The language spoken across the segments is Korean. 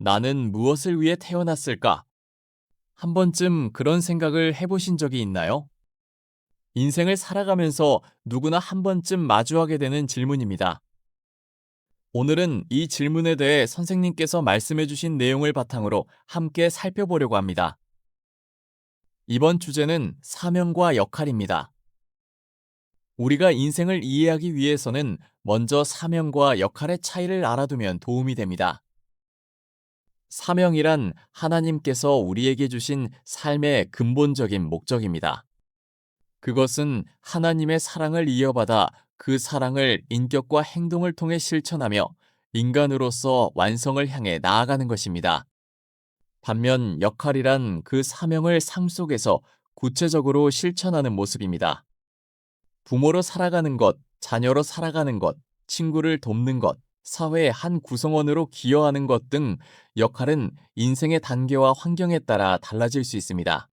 나는 무엇을 위해 태어났을까? 한 번쯤 그런 생각을 해보신 적이 있나요? 인생을 살아가면서 누구나 한 번쯤 마주하게 되는 질문입니다. 오늘은 이 질문에 대해 선생님께서 말씀해주신 내용을 바탕으로 함께 살펴보려고 합니다. 이번 주제는 사명과 역할입니다. 우리가 인생을 이해하기 위해서는 먼저 사명과 역할의 차이를 알아두면 도움이 됩니다. 사명이란 하나님께서 우리에게 주신 삶의 근본적인 목적입니다. 그것은 하나님의 사랑을 이어받아 그 사랑을 인격과 행동을 통해 실천하며 인간으로서 완성을 향해 나아가는 것입니다. 반면 역할이란 그 사명을 삶 속에서 구체적으로 실천하는 모습입니다. 부모로 살아가는 것, 자녀로 살아가는 것, 친구를 돕는 것, 사회의 한 구성원으로 기여하는 것 등 역할은 인생의 단계와 환경에 따라 달라질 수 있습니다.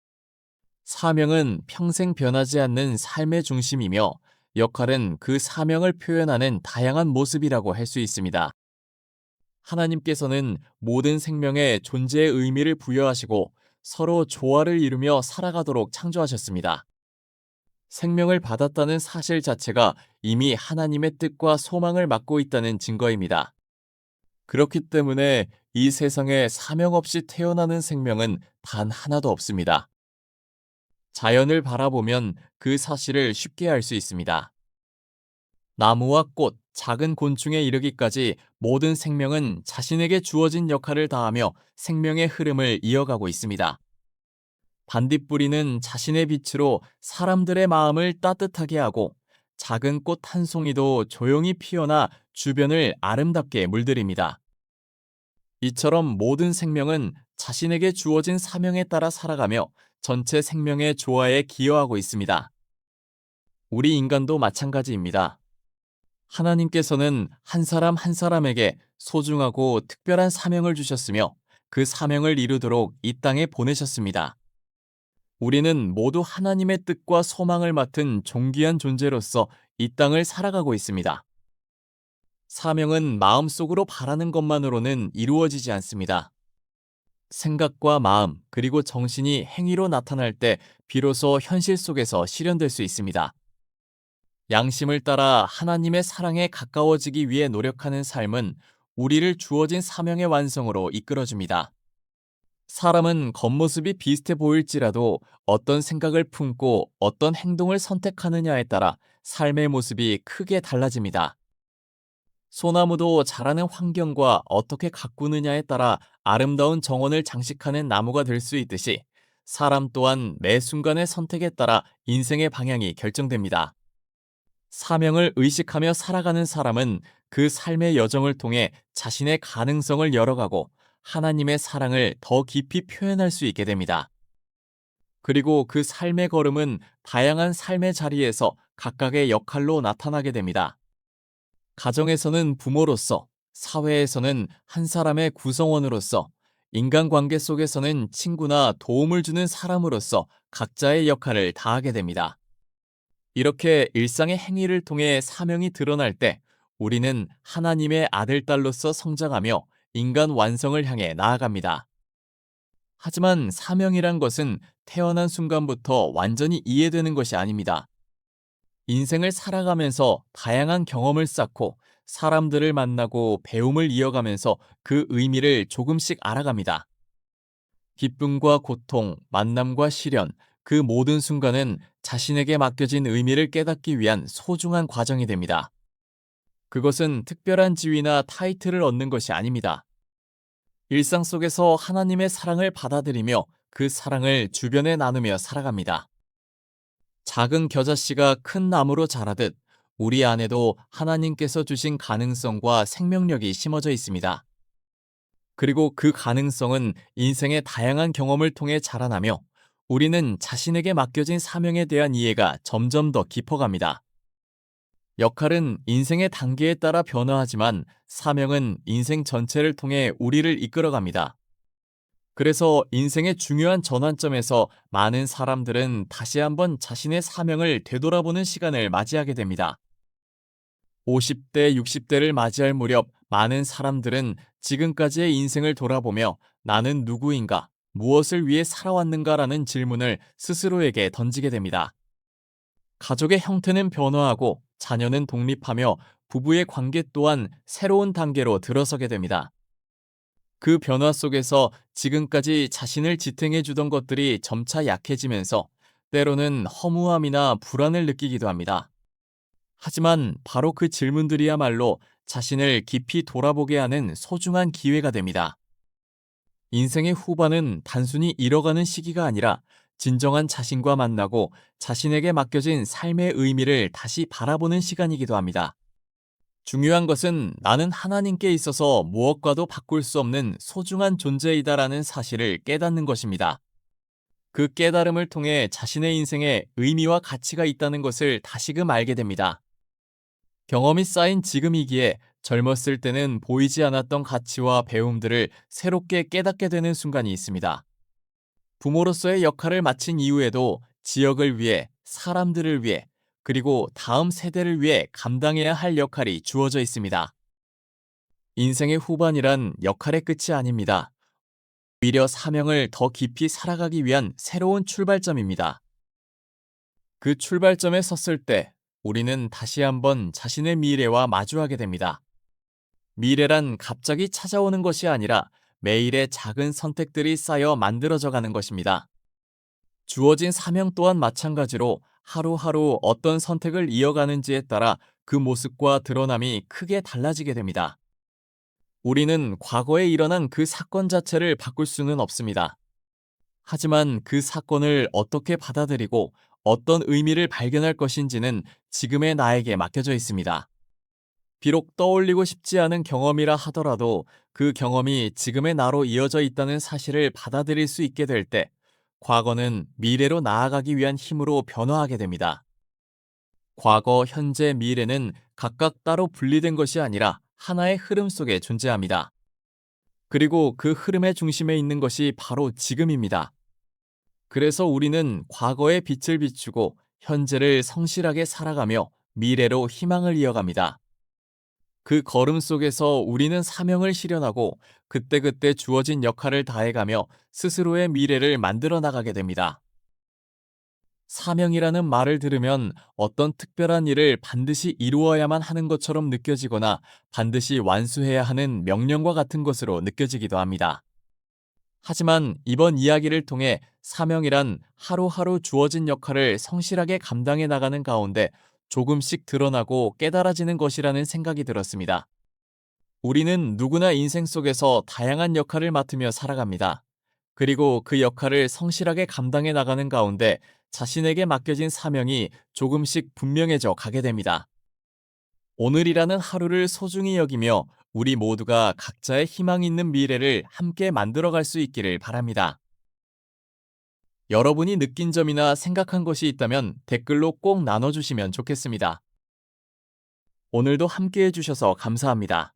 사명은 평생 변하지 않는 삶의 중심이며 역할은 그 사명을 표현하는 다양한 모습이라고 할 수 있습니다. 하나님께서는 모든 생명에 존재의 의미를 부여하시고 서로 조화를 이루며 살아가도록 창조하셨습니다. 생명을 받았다는 사실 자체가 이미 하나님의 뜻과 소망을 맡고 있다는 증거입니다. 그렇기 때문에 이 세상에 사명 없이 태어나는 생명은 단 하나도 없습니다. 자연을 바라보면 그 사실을 쉽게 알 수 있습니다. 나무와 꽃, 작은 곤충에 이르기까지 모든 생명은 자신에게 주어진 역할을 다하며 생명의 흐름을 이어가고 있습니다. 반딧불이는 자신의 빛으로 사람들의 마음을 따뜻하게 하고 작은 꽃 한 송이도 조용히 피어나 주변을 아름답게 물들입니다. 이처럼 모든 생명은 자신에게 주어진 사명에 따라 살아가며 전체 생명의 조화에 기여하고 있습니다. 우리 인간도 마찬가지입니다. 하나님께서는 한 사람 한 사람에게 소중하고 특별한 사명을 주셨으며 그 사명을 이루도록 이 땅에 보내셨습니다. 우리는 모두 하나님의 뜻과 소망을 맡은 존귀한 존재로서 이 땅을 살아가고 있습니다. 사명은 마음속으로 바라는 것만으로는 이루어지지 않습니다. 생각과 마음, 그리고 정신이 행위로 나타날 때 비로소 현실 속에서 실현될 수 있습니다. 양심을 따라 하나님의 사랑에 가까워지기 위해 노력하는 삶은 우리를 주어진 사명의 완성으로 이끌어줍니다. 사람은 겉모습이 비슷해 보일지라도 어떤 생각을 품고 어떤 행동을 선택하느냐에 따라 삶의 모습이 크게 달라집니다. 소나무도 자라는 환경과 어떻게 가꾸느냐에 따라 아름다운 정원을 장식하는 나무가 될 수 있듯이 사람 또한 매 순간의 선택에 따라 인생의 방향이 결정됩니다. 사명을 의식하며 살아가는 사람은 그 삶의 여정을 통해 자신의 가능성을 열어가고 하나님의 사랑을 더 깊이 표현할 수 있게 됩니다. 그리고 그 삶의 걸음은 다양한 삶의 자리에서 각각의 역할로 나타나게 됩니다. 가정에서는 부모로서, 사회에서는 한 사람의 구성원으로서, 인간관계 속에서는 친구나 도움을 주는 사람으로서 각자의 역할을 다하게 됩니다. 이렇게 일상의 행위를 통해 사명이 드러날 때 우리는 하나님의 아들, 딸로서 성장하며 인간 완성을 향해 나아갑니다. 하지만 사명이란 것은 태어난 순간부터 완전히 이해되는 것이 아닙니다. 인생을 살아가면서 다양한 경험을 쌓고 사람들을 만나고 배움을 이어가면서 그 의미를 조금씩 알아갑니다. 기쁨과 고통, 만남과 시련, 그 모든 순간은 자신에게 맡겨진 의미를 깨닫기 위한 소중한 과정이 됩니다. 그것은 특별한 지위나 타이틀을 얻는 것이 아닙니다. 일상 속에서 하나님의 사랑을 받아들이며 그 사랑을 주변에 나누며 살아갑니다. 작은 겨자씨가 큰 나무로 자라듯 우리 안에도 하나님께서 주신 가능성과 생명력이 심어져 있습니다. 그리고 그 가능성은 인생의 다양한 경험을 통해 자라나며 우리는 자신에게 맡겨진 사명에 대한 이해가 점점 더 깊어갑니다. 역할은 인생의 단계에 따라 변화하지만 사명은 인생 전체를 통해 우리를 이끌어갑니다. 그래서 인생의 중요한 전환점에서 많은 사람들은 다시 한번 자신의 사명을 되돌아보는 시간을 맞이하게 됩니다. 50대, 60대를 맞이할 무렵 많은 사람들은 지금까지의 인생을 돌아보며 나는 누구인가, 무엇을 위해 살아왔는가라는 질문을 스스로에게 던지게 됩니다. 가족의 형태는 변화하고 자녀는 독립하며 부부의 관계 또한 새로운 단계로 들어서게 됩니다. 그 변화 속에서 지금까지 자신을 지탱해 주던 것들이 점차 약해지면서 때로는 허무함이나 불안을 느끼기도 합니다. 하지만 바로 그 질문들이야말로 자신을 깊이 돌아보게 하는 소중한 기회가 됩니다. 인생의 후반은 단순히 잃어가는 시기가 아니라 진정한 자신과 만나고 자신에게 맡겨진 삶의 의미를 다시 바라보는 시간이기도 합니다. 중요한 것은 나는 하나님께 있어서 무엇과도 바꿀 수 없는 소중한 존재이다라는 사실을 깨닫는 것입니다. 그 깨달음을 통해 자신의 인생에 의미와 가치가 있다는 것을 다시금 알게 됩니다. 경험이 쌓인 지금이기에 젊었을 때는 보이지 않았던 가치와 배움들을 새롭게 깨닫게 되는 순간이 있습니다. 부모로서의 역할을 마친 이후에도 지역을 위해, 사람들을 위해, 그리고 다음 세대를 위해 감당해야 할 역할이 주어져 있습니다. 인생의 후반이란 역할의 끝이 아닙니다. 오히려 사명을 더 깊이 살아가기 위한 새로운 출발점입니다. 그 출발점에 섰을 때 우리는 다시 한번 자신의 미래와 마주하게 됩니다. 미래란 갑자기 찾아오는 것이 아니라 매일의 작은 선택들이 쌓여 만들어져 가는 것입니다. 주어진 사명 또한 마찬가지로 하루하루 어떤 선택을 이어가는지에 따라 그 모습과 드러남이 크게 달라지게 됩니다. 우리는 과거에 일어난 그 사건 자체를 바꿀 수는 없습니다. 하지만 그 사건을 어떻게 받아들이고 어떤 의미를 발견할 것인지는 지금의 나에게 맡겨져 있습니다. 비록 떠올리고 싶지 않은 경험이라 하더라도 그 경험이 지금의 나로 이어져 있다는 사실을 받아들일 수 있게 될 때, 과거는 미래로 나아가기 위한 힘으로 변화하게 됩니다. 과거, 현재, 미래는 각각 따로 분리된 것이 아니라 하나의 흐름 속에 존재합니다. 그리고 그 흐름의 중심에 있는 것이 바로 지금입니다. 그래서 우리는 과거의 빛을 비추고 현재를 성실하게 살아가며 미래로 희망을 이어갑니다. 그 걸음 속에서 우리는 사명을 실현하고 그때그때 주어진 역할을 다해가며 스스로의 미래를 만들어 나가게 됩니다. 사명이라는 말을 들으면 어떤 특별한 일을 반드시 이루어야만 하는 것처럼 느껴지거나 반드시 완수해야 하는 명령과 같은 것으로 느껴지기도 합니다. 하지만 이번 이야기를 통해 사명이란 하루하루 주어진 역할을 성실하게 감당해 나가는 가운데 조금씩 드러나고 깨달아지는 것이라는 생각이 들었습니다. 우리는 누구나 인생 속에서 다양한 역할을 맡으며 살아갑니다. 그리고 그 역할을 성실하게 감당해 나가는 가운데 자신에게 맡겨진 사명이 조금씩 분명해져 가게 됩니다. 오늘이라는 하루를 소중히 여기며 우리 모두가 각자의 희망 있는 미래를 함께 만들어갈 수 있기를 바랍니다. 여러분이 느낀 점이나 생각한 것이 있다면 댓글로 꼭 나눠주시면 좋겠습니다. 오늘도 함께 해주셔서 감사합니다.